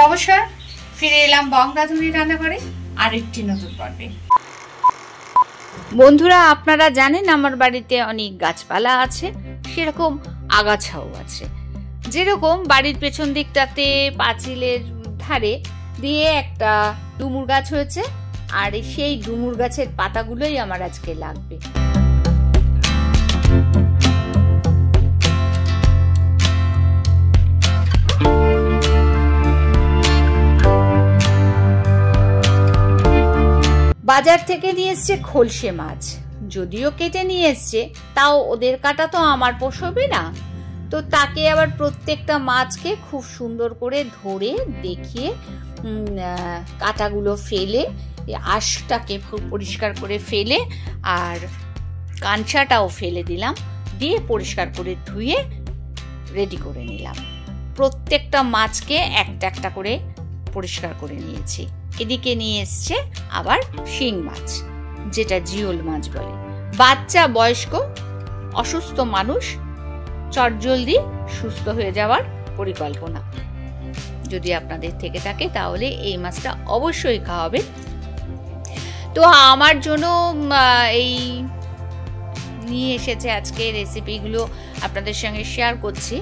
নমস্কার, ফিরে এলাম বংরাধুনী রান্নাঘরে আরেকটি নতুন পর্বে। বন্ধুরা, আপনারা জানেন আমার বাড়িতে অনেক গাছপালা আছে, সেরকম আগাছাও আছে। যেরকম বাড়ির পেছন দিকটাতে পাঁচিলের ধারে দিয়ে একটা ডুমুর গাছ হয়েছে, আর সেই ডুমুর গাছের পাতাগুলোই আমার আজকে লাগবে। বাজার থেকে নিয়ে এসছে খলসে মাছ, যদিও কেটে নিয়ে এসছে, তাও ওদের কাটা তো আমার পোষবে না। তো তাকে আবার প্রত্যেকটা মাছকে খুব সুন্দর করে ধরে দেখিয়ে কাটাগুলো ফেলে, আঁশটাকে পরিষ্কার করে ফেলে আর কাঞ্চাটাও ফেলে দিলাম, দিয়ে পরিষ্কার করে ধুয়ে রেডি করে নিলাম। প্রত্যেকটা মাছকে একটা একটা করে পরিষ্কার করে নিয়েছি। এদিকে নিয়ে এসছে আবার শিং মাছ, যেটা জিওল মাছ বলে। বাচ্চা, বয়স্ক, অসুস্থ মানুষ চটজলদি সুস্থ হয়ে যাওয়ার পরিকল্পনা যদি আপনাদের থেকে থাকে, তাহলে এই মাছটা অবশ্যই খাওয়াবে। তো আমার জন্য এই নিয়ে এসেছে আজকে রেসিপিগুলো আপনাদের সঙ্গে শেয়ার করছি।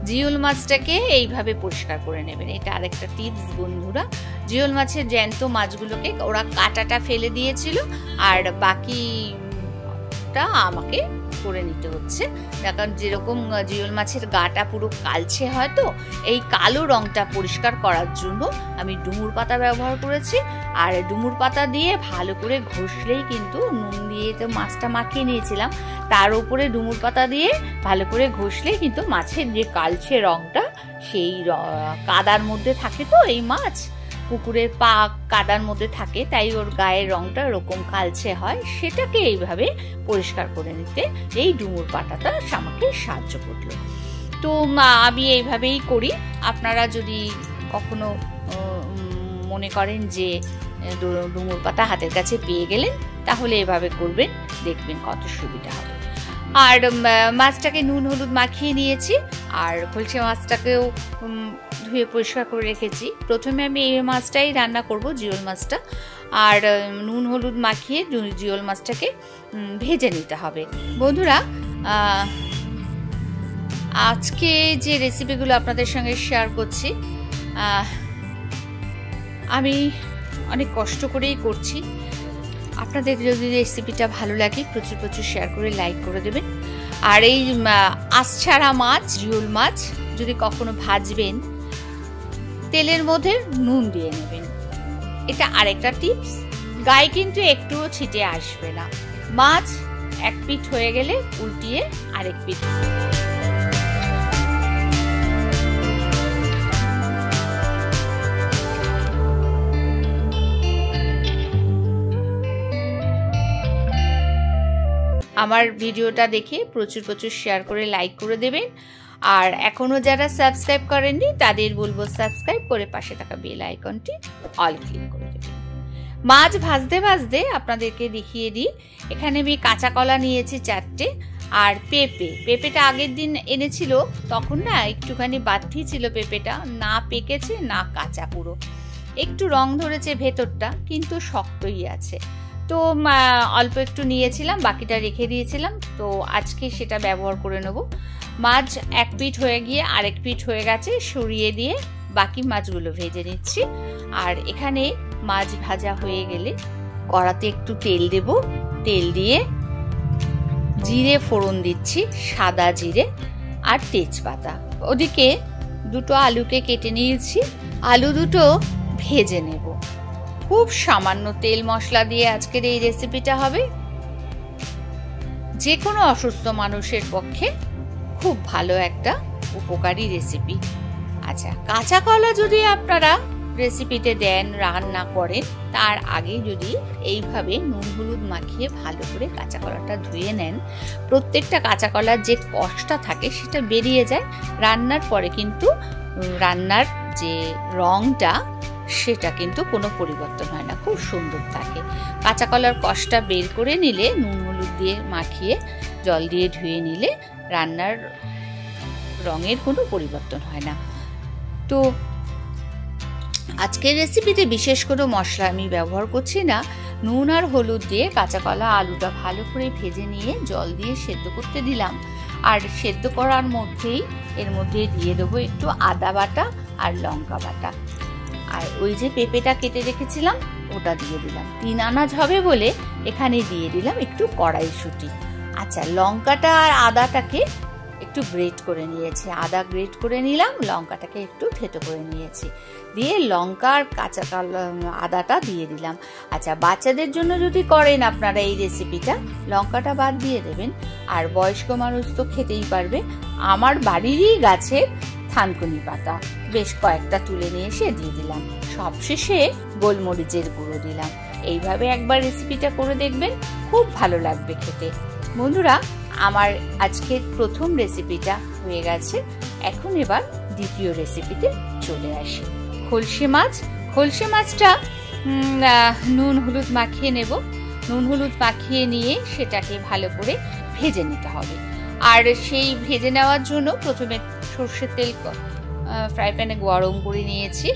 জিওল মাছটাকে এইভাবে পরিষ্কার করে নেবেন, এটা আরেকটা টিপস বন্ধুরা। জিওল মাছের জ্যান্ত মাছগুলোকে ওরা কাঁটাটা ফেলে দিয়েছিল, আর বাকিটা আমাকে করে নিতে হচ্ছে। কারণ যেরকম জিওল মাছের গাটা পুরো কালচে হয়, তো এই কালো রংটা পরিষ্কার করার জন্য আমি ডুমুর পাতা ব্যবহার করেছি। আর ডুমুর পাতা দিয়ে ভালো করে ঘষলেই কিন্তু, নুন দিয়ে তো মাছটা মাখিয়ে নিয়েছিলাম, তার উপরে ডুমুর পাতা দিয়ে ভালো করে ঘষলেই কিন্তু মাছের যে কালচে রংটা, সেই কাদার মধ্যে থাকে তো এই মাছ, পুকুরের পা কাদার মধ্যে থাকে, তাই ওর গায়ের রংটা এরকম কালচে হয়। সেটাকে এইভাবে পরিষ্কার করে নিতে এই ডুমুর পাতাটা আমাকে সাহায্য করলো। তো আমি এইভাবেই করি। আপনারা যদি কখনো মনে করেন যে ডুমুর পাতা হাতের কাছে পেয়ে গেলেন, তাহলে এভাবে করবেন, দেখবেন কত সুবিধা হবে। আর মাছটাকে নুন হলুদ মাখিয়ে নিয়েছি, আর খলসে মাছটাকেও ধুয়ে পরিষ্কার করে রেখেছি। প্রথমে আমি এই মাছটাই রান্না করব, জিওল মাছটা, আর নুন হলুদ মাখিয়ে জিওল মাছটাকে ভেজে নিতে হবে। বন্ধুরা, আজকে যে রেসিপিগুলো আপনাদের সঙ্গে শেয়ার করছি, আমি অনেক কষ্ট করেই করছি। আপনাদের যদি রেসিপিটা ভালো লাগে, প্রচুর প্রচুর শেয়ার করে লাইক করে দেবেন। আর এই আঁশছাড়া মাছ, জিওল মাছ যদি কখনো ভাজবেন, তেলের মধ্যে নুন দিয়ে নেবেন। এটা আরেকটা টিপস, গায়ে কিন্তু একটুও ছিটে আসবে না। মাছ এক পিঠ হয়ে গেলে উল্টিয়ে আরেক পিঠ। আমার ভিডিওটা দেখে প্রচুর প্রচুর শেয়ার করে লাইক করে দেবেন। আর এখনো যারা সাবস্ক্রাইব করেননি, তাদের বলবো সাবস্ক্রাইব করে পাশে থাকা বেল আইকনটি অল ক্লিক করে দেবেন। মাছ ভাজতে ভাজতে আপনাদেরকে দেখিয়ে দিই, এখানে আমি কাঁচা কলা নিয়েছি 4টে, আর পেঁপেটা আগের দিন এনেছিল, তখন না একটুখানি বাতি ছিল, পেঁপেটা না পেকেছে না কাঁচা, পুরো একটু রং ধরেছে ভেতরটা, কিন্তু শক্তই আছে। তো অল্প একটু নিয়েছিলাম, বাকিটা রেখে দিয়েছিলাম, তো আজকে সেটা ব্যবহার করে নেব। মাছ এক পিঠ হয়ে গিয়ে আরেক পিঠ হয়ে গেছে, সরিয়ে দিয়ে বাকি মাছগুলো ভেজে নিচ্ছি। আর এখানে মাছ ভাজা হয়ে গেলে কড়াতে একটু তেল দেব, তেল দিয়ে জিরে ফোড়ন দিচ্ছি, সাদা জিরে আর তেজপাতা। ওদিকে দুটো আলুকে কেটে নিয়েছি, আলু দুটো ভেজে নেব। খুব সামান্য তেল মশলা দিয়ে আজকের এই রেসিপিটা হবে। যে কোনো অসুস্থ মানুষের পক্ষে খুব ভালো একটা উপকারী রেসিপি। আচ্ছা, কাঁচা কলা যদি আপনারা রেসিপিতে দেন, রান্না করেন, তার আগে যদি এইভাবে নুন হলুদ মাখিয়ে ভালো করে কাঁচা কলাটা ধুয়ে নেন, প্রত্যেকটা কাঁচা কলার যে কষটা থাকে সেটা বেরিয়ে যায়। রান্নার পরে কিন্তু রান্নার যে রংটা, সেটা কিন্তু কোনো পরিবর্তন হয় না, খুব সুন্দর থাকে। কাঁচা কলার কষটা বের করে নিলে, নুন হলুদ দিয়ে মাখিয়ে জল দিয়ে ধুয়ে নিলে রান্নার রঙের কোনো পরিবর্তন হয় না। তো আজকের রেসিপিতে বিশেষ কোনো মশলা আমি ব্যবহার করছি না। নুন আর হলুদ দিয়ে কাঁচা কলা আলুটা ভালো করে ভেজে নিয়ে জল দিয়ে সেদ্ধ করতে দিলাম। আর সেদ্ধ করার মধ্যেই এর মধ্যে দিয়ে দেবো একটু আদা বাটা আর লঙ্কা বাটা। আর ওই যে পেঁপেটা কেটে রেখেছিলাম ওটা দিয়ে দিলাম। 3 আনাজ হবে বলে এখানে দিয়ে দিলাম একটু কড়াইশুঁটি। আচ্ছা, লঙ্কাটা আর আদাটাকে একটু গ্রেট করে নিয়েছি, আদা গ্রেট করে নিলাম, লঙ্কাটাকে একটু থেতো করে নিয়েছি, দিয়ে লঙ্কা আর কাঁচা আদাটা দিয়ে দিলাম। আচ্ছা, বাচ্চাদের জন্য যদি করেন আপনারা এই রেসিপিটা, লঙ্কাটা বাদ দিয়ে দেবেন। আর বয়স্ক মানুষ তো খেতেই পারবে। আমার বাড়িরই গাছের থানকুনি পাতা বেশ কয়েকটা তুলে নিয়ে এসে দিয়ে দিলাম। সবশেষে গোলমরিচের গুঁড়ো দিলাম। এইভাবে একবার রেসিপিটা করে দেখবেন, খুব ভালো লাগবে খেতে। বন্ধুরা, আমার আজকের প্রথম রেসিপিটা হয়ে গেছে। এখন এবার দ্বিতীয় রেসিপিতে চলে আসি। খলসে মাছ। খলসে মাছটা নুন হলুদ মাখিয়ে নেব। নুন হলুদ মাখিয়ে নিয়ে সেটাকে ভালো করে ভেজে নিতে হবে। আর সেই ভেজে নেওয়ার জন্য প্রথমে সর্ষের তেল ফ্রাই প্যানে গরম করে নিয়েছি।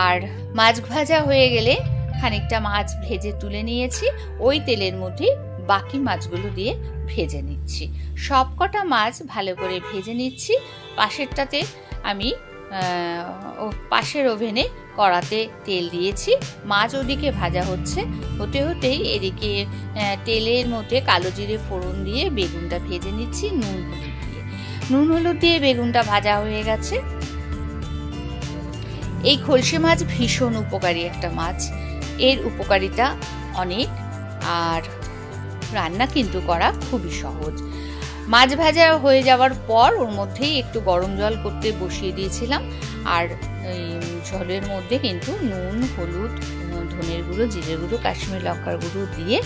আর মাছ ভাজা হয়ে গেলে খানিকটা মাছ ভেজে তুলে নিয়েছি। ওই তেলের মধ্যে বাকি মাছগুলো দিয়ে ভেজে নিচ্ছি। সবকটা মাছ ভালো করে ভেজে নিচ্ছি। পাশেরটাতে আমি পাশের ওভেনে কড়াতে তেল দিয়েছি। মাছ ওদিকে ভাজা হচ্ছে, হতে হতেই এদিকে তেলের মধ্যে কালো জিরে ফোড়ন দিয়ে বেগুনটা ভেজে নিচ্ছি নুন হলুদ দিয়ে বেগুনটা ভাজা হয়ে গেছে। এই খলসে মাছ ভীষণ উপকারী একটা মাছ। এর উপকারিতা অনেক, আর রান্না কিন্তু করা খুবই সহজ। মাছ ভাজা হয়ে যাওয়ার পর ওর মধ্যেই একটু গরম জল করতে বসিয়ে দিয়েছিলাম। আর এই জলের মধ্যে কিন্তু নুন হলুদ ধনের গুঁড়ো জিরের গুঁড়ো কাশ্মীরি লঙ্কার গুঁড়ো দিয়ে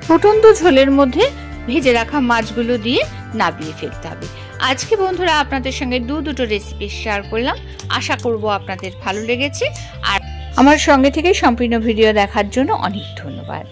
ফুটন্ত ঝোলের মধ্যে ভেজে রাখা মাছগুলো দিয়ে নাবিয়ে ফেলতে হবে। আজকে বন্ধুরা আপনাদের সঙ্গে দুটো রেসিপি শেয়ার করলাম। আশা করব আপনাদের ভালো লেগেছে। আর আমার সঙ্গে থেকে সম্পূর্ণ ভিডিও দেখার জন্য অনেক ধন্যবাদ।